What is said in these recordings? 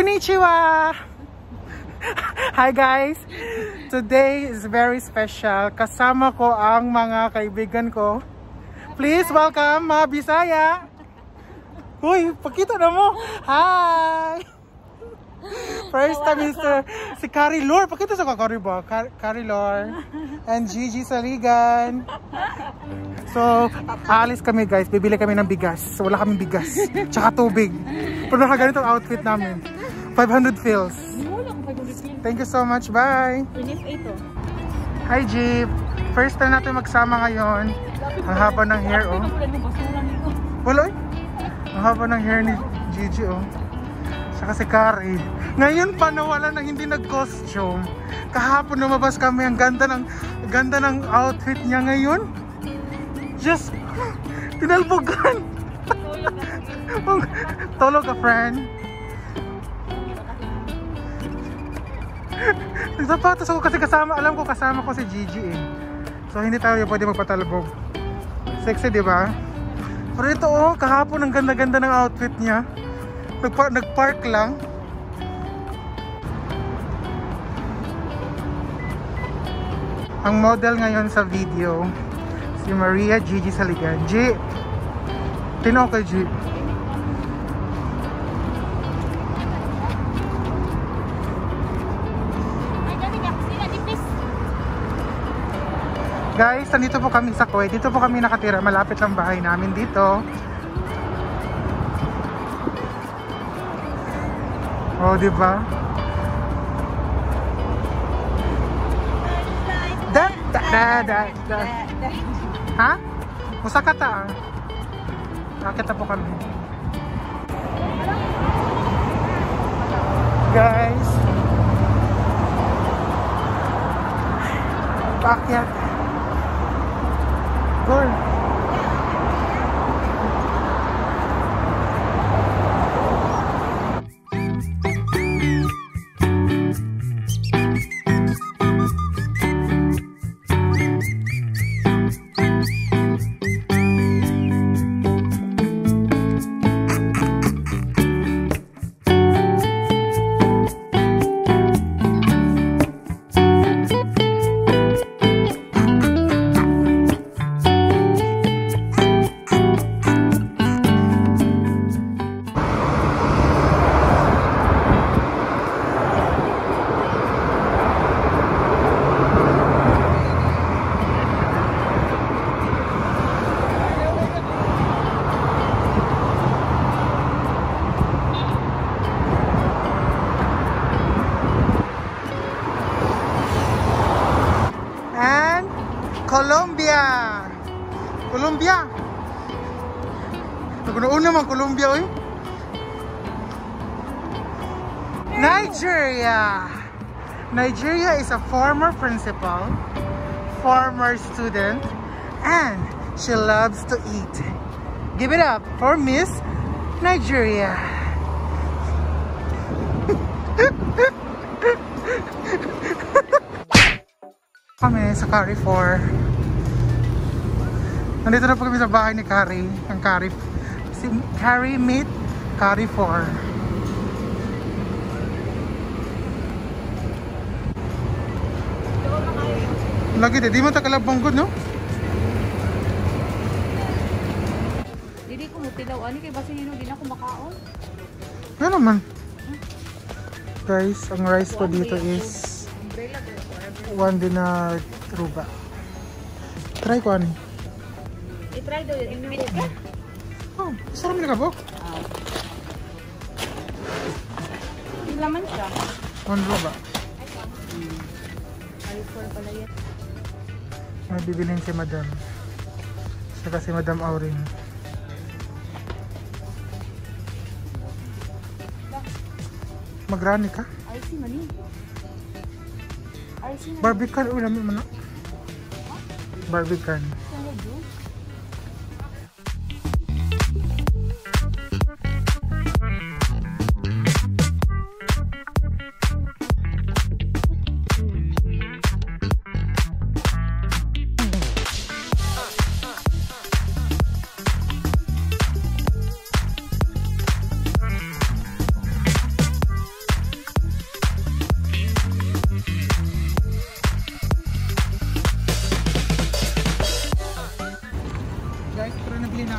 Konnichiwa! Hi guys! Today is very special. Kasama ko ang mga kaibigan ko. Please welcome mga Bisaya! Uy, pakita na mo! Hi! First time si Carie Lore. Pakita sa Carie ba? Carie Lore. And Gigi Saligan. So, aalis kami guys. Bibili kami ng bigas. So, wala kaming bigas. Tsaka tubig. Pero nakaganito ang outfit namin. 500 fills. Thank you so much. Bye! Hi Jeep! First time natin magsama ngayon. Ang haba ng hair oh. Wala eh. Ang haba ng hair ni Gigi oh. Saka si Carie. Ngayon pa nawala nang hindi nag-costume. Kahapon lumabas kami. Ang ganda ng outfit niya ngayon. Just tinalbogan. Tulog ka friend. Nagsapatos ako kasi alam ko kasama ko si Gigi eh. So hindi tayo pwede magpatalbog. Sexy diba? Pero ito oh, kahapon ang ganda-ganda ng outfit niya. Nagpark lang. Ang model ngayon sa video si Maria Gigi Saligan. G, tinaw kay G. Guys, nandito po kami sa Kuwait. Dito po kami nakatira. Malapit lang bahay namin dito. Oh, di ba? Ha? Musakata ah. Nakita po kami. Guys. Paakyat. Good. Colombia. Nagkunoon naman Colombia oy. Nigeria is a former principal, former student, and she loves to eat. Give it up for Miss Nigeria. Kami sa Carie 4. Nandito na po kami sa bahay ni Carie. Ang Carie. Si Carie meet Carie 4. Lagi di mo takalabang good no? Dili ko mutilaw ani kay basin nino di na ko makaon. Ano naman? Guys, ang rice ko dito is 1 dinar ruba. Try ko ani. I-try daw yun. Oh, sarap na kabok. Laman siya. 1 ruba. Alcohol pala yan. May bibilin si Madam. Saka si Madam Aurin. Magrani ka? Ay, si Mani. Barbican. Uy, namin man. Barbican.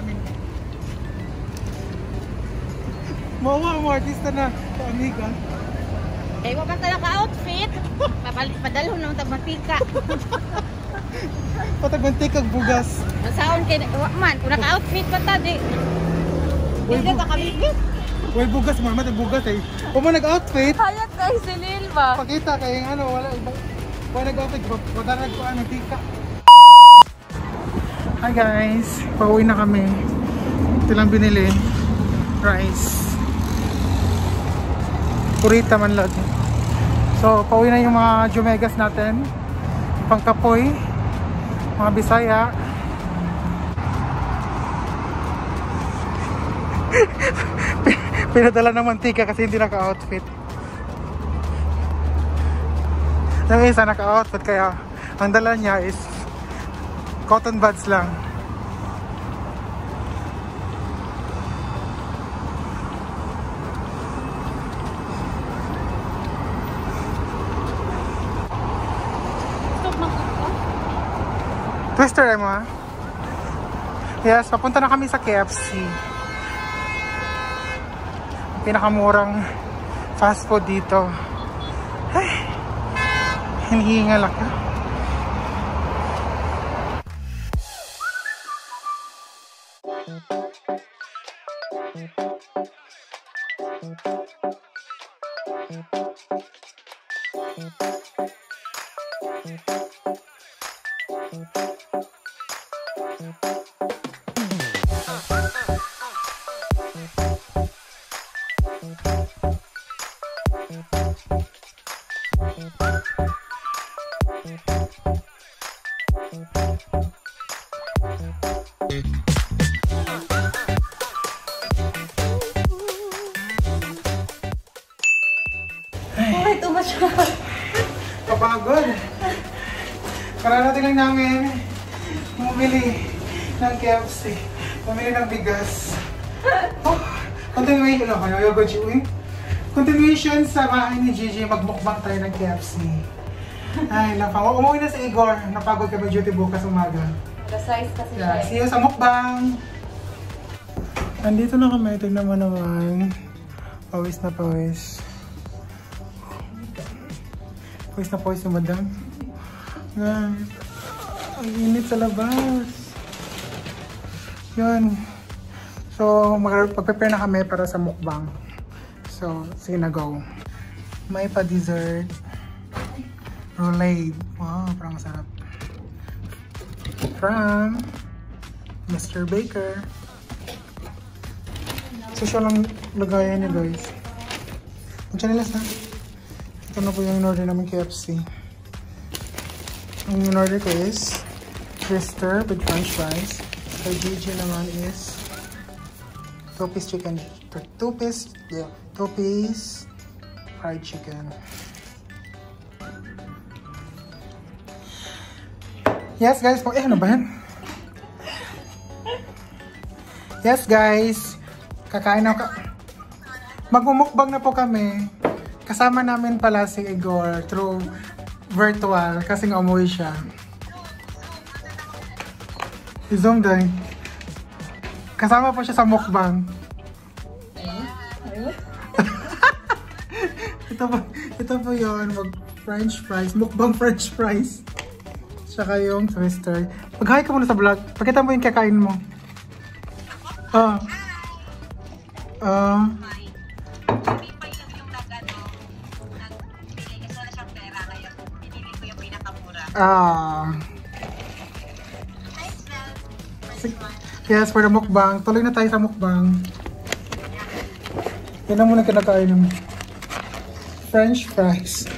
namin. Mawa mo, artista na. Amiga. Eh, wag ka naka-outfit. Padalhon ng tagmatika. Patagbantik kag bugas. Masaon kay man, kung naka-outfit pa ta di. Hindi ka kamigit. Uy, bugas mama, bugas eh. Kung mo nag-outfit, Hayat kay si Lil ba? pakita kay ano, wala iba. Kung nag-outfit, padarag ko ano, tika. Hi guys, pauwi na kami. Ito lang binili. Rice. Purita man lang. So, pauwi na yung mga jumegas natin. Pangkapoy. Mga Bisaya. Pinadala ng mantika kasi hindi naka-outfit. Yung isa naka-outfit kaya ang dala niya is cotton buds lang. Twister mo ha? Yes, papunta na kami sa KFC. Pinakamurang fast food dito. Ay, hinihingal ako. Ay, tumas siya. Kapagod. Kararating lang namin bumili ng KFC. Bumili ng bigas. Oh, continuation sa bahay ni Gigi. Magmukbang tayo ng KFC. Ay, napagod. Umuwi na si Igor. Napagod kami duty bukas umaga. Nag-size kasi siya. Yeah, see you sa mukbang. Nandito na kami. Tignan mo naman. Pawis na pawis. Pawis na pawis yung madam. Yan. Ang init sa labas. Yan. So, mag-prepare na kami para sa mukbang. So, sige na, go. May pa-dessert. Roulade. Wow, parang masarap. From Mr. Baker. So, siya lang lagayan niya, guys. Magchanilas na. Ito na po yung in-order namin KFC. Ang in-order ko is twister with french fries. Kay Gigi naman is two-piece chicken. Two-piece fried chicken. Yes guys, ano ba yan? Yes guys, kakain na magmumukbang na po kami. Kasama namin pala si Igor through virtual kasi nga umuwi siya. I-zoom din. Kasama po siya sa mukbang. ito po yun, mag-french fries, mukbang french fries. Tsaka yung twister. Mag-hi ka muna sa vlog. Pakita mo yung kakain mo. Yes, for the mukbang. Tuloy na tayo sa mukbang. Yan na muna kinakain ng french fries.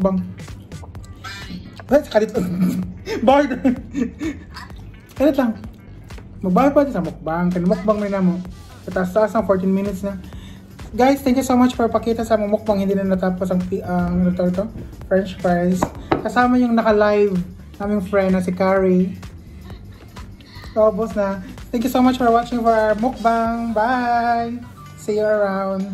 Bang. Kalit. Bakit? Kalit lang. Magbahal pa sa mukbang. Mukbang may namo. Taas-taas ng 14 minutes na. Guys, thank you so much for pakita sa mukbang. Hindi na natapos ang French fries. Kasama yung naka-live naming friend na si Carie. Robos na. Thank you so much for watching for our mukbang. Bye! See you around.